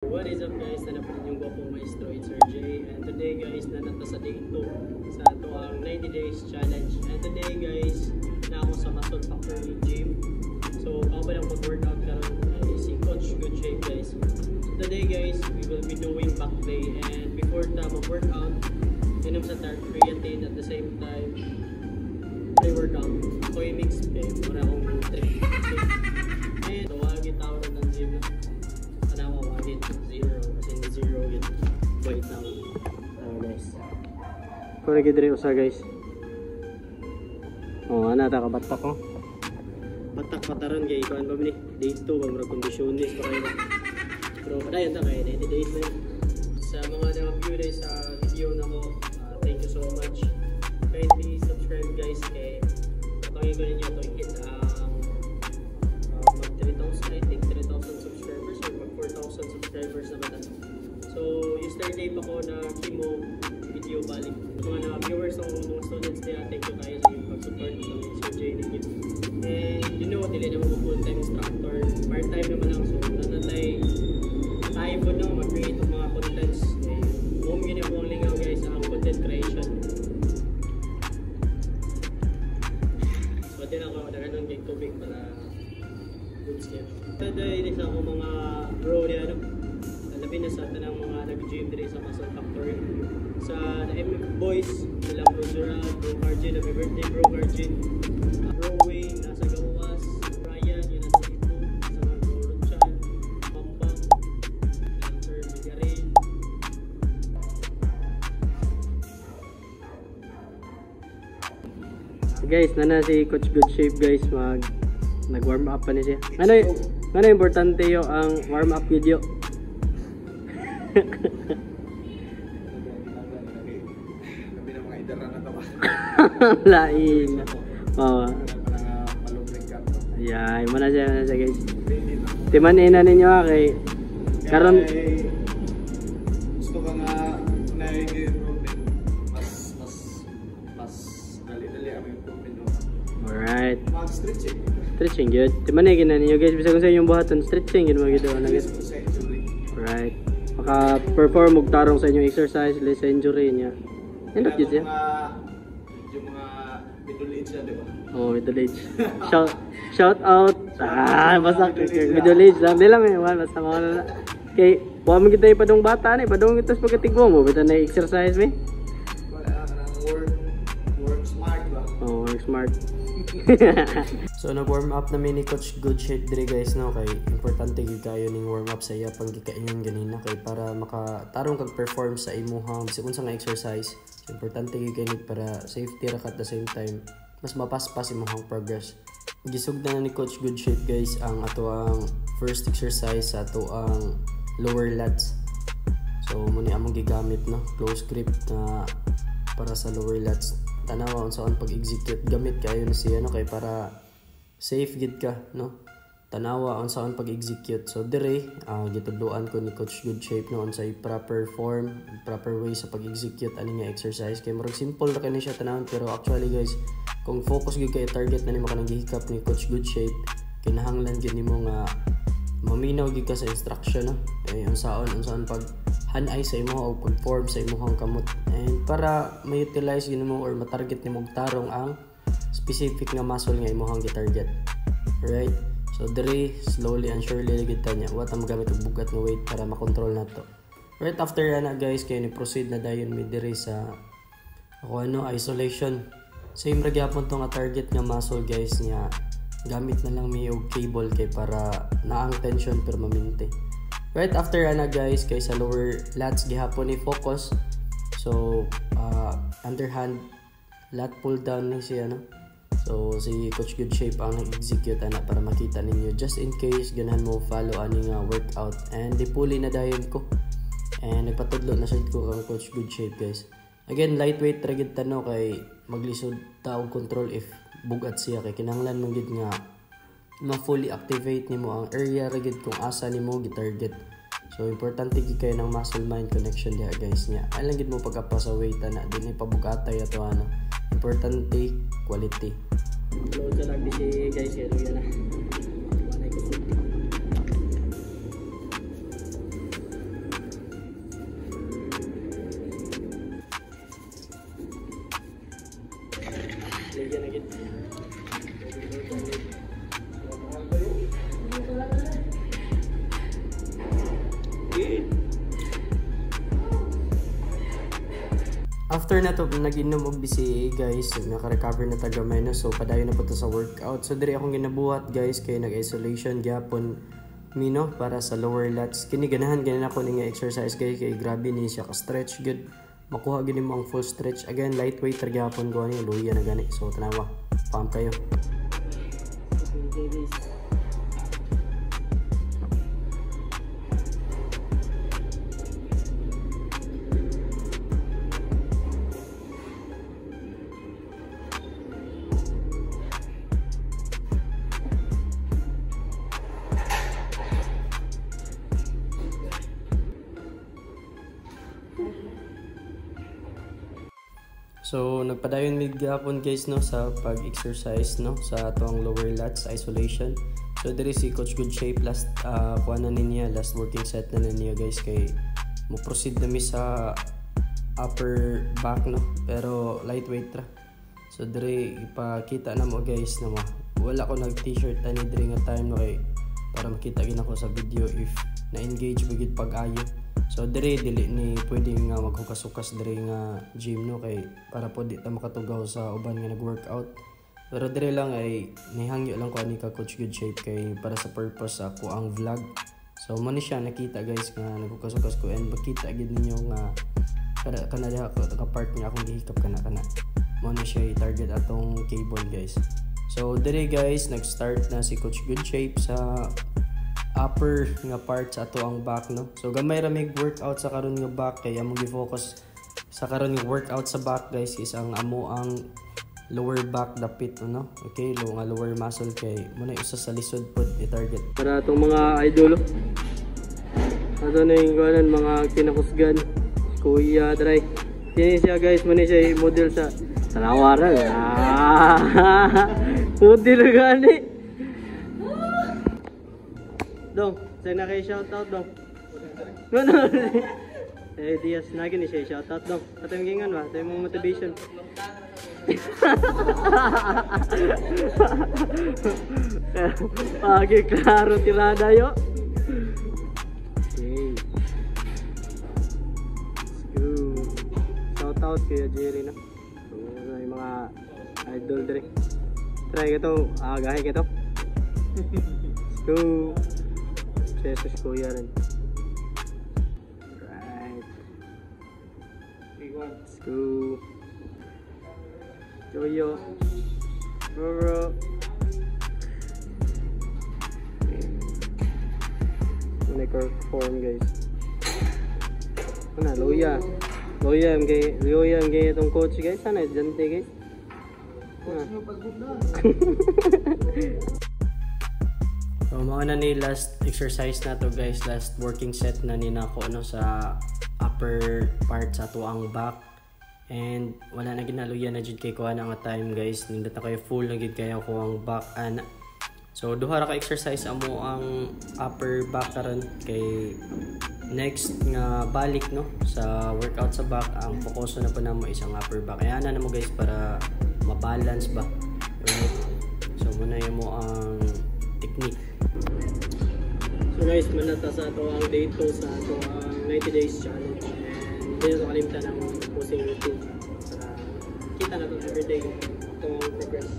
What is up guys, nanapalit yung gwapong maestro, it's Sir J. And today guys, nanata sa day 2 sa ito ang 90 days challenge. And today guys, na ako sa Muscle Factory Gym. So ako pa lang mag-workout karon ay si Coach Good Shape guys. So today guys, we will be doing back day. And before ta mag-workout, inom sa creatine at the same time pre-workout. So i-mix kayo, muna akong trick. And tawagin tawag ng gym na. Zero kasi zero yun right now. Guys, kung nagidiri usa guys, nata ka batak ko batak pataran kay ikuan ba ni day 2 ba murag kondisyonis pa kayo pero padayon ta kay 90 days na sa mga nag-view guys sa video na ko. Thank you so much, kindly subscribe guys kay pangin ko ninyo to hit mag 3,000 I think 3,000 subscribers or mag 4,000 subscribers na ba. So yesterday pa ko na chemo video balik mga na viewers o mga students nila. Thank you kayo sa yung pag-support ng Sir J ninyo. And you know, dili naman mo full-time instructor, part-time naman ako. So nanatay tayo po na mag-create ng mga contents. Home yun yung lingaw guys ang content creation. So din ako nagano'n kay tubig para good step. Dahil isa ako mga bro niya labi na sa tanang mga nag-gym dito sa Muscle Factory. Sa MF Boys, sila Bro Gerald, Bro Cargin, happy birthday Bro Cargin. Bro Wayne, nasa Gawas, Brian, yun nasa Cebu, sa mga Bro Ruchan, Pambang, Sir Migarin. Guys, nana si Coach Good Shape guys, nag-warm up pa niya. Ano importante yung ang warm up video? Lain. Yeah, mana siya guys. Timan ina ninyo kay karon gusto ka nga na-improvement mas dali-dali ang improvement. Alright. Stretching. Stretching good. Timan ina ninyo guys, bisa kung sa inyong buhaton stretching gid mo gid na guys. Alright. Maka-perform og tarong sa inyong exercise, less injury niya. Endot yun siya. Yung mga middle age na, di ba? Oh, middle age. Shout out. Basta middle age lang. Di lang eh. Basta mga na. Kay, buha mo kita yung padong bata na. Padong kita sa pagkatigwa mo. Bita na exercise mo eh. Work smart ba? Oh, work smart. So nag-warm up na ni Coach Good Shape dire guys no, kay importante gyud kayo ning warm up sa iya pang gikaingon ganina kay para makatarong kag perform sa imuhang bisag unsa nga exercise. So importante gyud kay para safety ra at the same time mas mapaspas imuhang progress. Gisugdan na ni Coach Good Shape guys ang ato ang first exercise sa ato ang lower lats. So muni among gigamit no, close grip na para sa lower lats. Tanawa kung saan pag-execute gamit kayo na siya no, kay para safe gid ka no. Tanawa kung saan pag-execute. So dire gitudloan ko ni Coach Good Shape no sa proper form, proper way sa pag-execute ani nga exercise. Kay murag simple ra kani siya tanawon pero actually guys kung focus gid kay target na nimo kanang gihikap ni Coach Good Shape, kinahanglan gid nimo nga maminaw gid ka sa instruction no. Unsaon pag hanay sa imo o conform sa imong kamot and para ma-utilize yun mo or ma-target nimo tarong ang specific nga muscle nga imong gi-target. Right? So dire slowly and surely gid tanya what ang magamit og bugat nga weight para makontrol nato. Right after na guys kay ni proceed na dayon mi dire sa isolation. Same ra gyapon tong target nga muscle guys nga gamit na lang mi og cable kay para naang tension permanente. Right after na guys kay sa lower lats gihapon ni focus. So underhand lat pull down ni siya no. So si Coach Good Shape ang nag-execute ana para makita ninyo just in case ganahan mo follow ani nga workout and dipuli na dayon ko. And nagpatudlo na sad ko kang Coach Good Shape guys. Again lightweight ra gid tano kay maglisod ta og control if bugat siya kay kinahanglan man gid nga ma-fully activate nimo ang area ra gid kung asa nimo gi-target. So importante gid kay ng muscle mind connection diha guys nya. Alang gid mo pagapa sa weight ana dinhi pabukatay ato ano. Importante quality. Load sa lagi si guys kay luya na. After na to, nag-inom og BCA guys, naka-recover na tagamay na, so padayon na po to sa workout. So diri akong ginabuhat guys, kay nag-isolation gyapon mino para sa lower lats. Kini ganahan ako ning exercise guys, kay grabe ni siya ka stretch good. Makuha gini mo ang full stretch. Again, lightweight ra gyapon ko ani, luya na gani. So tanawa, pump kayo. So nagpadayon mig gapon guys no sa pag-exercise no sa atong lower lats isolation. So diri si Coach Good Shape last kuan na niya, last working set na niya guys, kay mo proceed na mi sa upper back no, pero lightweight ra. So diri ipakita na mo guys na wala ko nag t-shirt ani diri nga time no, kay para makita gid ako sa video if na-engage bigid pag-ayo. So diri dili ni pwede nga maghukas-hukas diri nga gym no, kay para po di ta makatugaw sa uban nga nag-workout. Pero diri lang ay nihangyo lang ko ani ka Coach Good Shape kay para sa purpose sa ako ang vlog. So mo ni siya nakita guys nga naghukas-hukas ko, and makita gid ninyo nga kana diha ka part nga akong gihikap kana mo ni siya i-target atong cable guys. So diri guys nag-start na si Coach Good Shape sa upper nga part sa ato ang back no. So gamay ra mig workout sa karon nga back, kay among gi-focus sa karon nga workout sa back guys is ang amo ang lower back dapit no. Okay, lower muscle, kay muna usa sa lisod pod i-target para atong mga idol. Ato na yung kanan mga kinakusgan Kuya Dry. Kini siya guys, muna siya model sa Talawaran. Model gani. Dong, say na kay shoutout dong. Ano? Eh Diaz na gini siya shoutout dong. Atong gingan ba? Tay mong motivation. Okay, klaro tirada yo. Okay. Let's go. Shoutout kay Jerry na. So, yung mga idol dire. Try ito, gahi ito. Let's go. Jesus Kuya rin. Right. Let's go. Joyo. Bro. Nag-perform guys. Ano, Loya ang gay itong coach guys. Sana jante guys. So mga na ni last exercise na to guys, last working set na ni nako no sa upper part sa tuang back, and wala na ginaluya na jud kay kuha na nga time guys, nindot na kayo full na gid kaya ko ang back ana. So duha ra ka exercise amo ang upper back karon, kay next nga balik no sa workout sa back ang focus na po namo isang upper back. Kaya na mo guys para ma-balance ba. Right? So muna mo ang technique. So guys, manata sa ito ang day 2 sa ito ang 90 days challenge, and hindi na kalimutan ang posing routine para kita na ito everyday itong progress.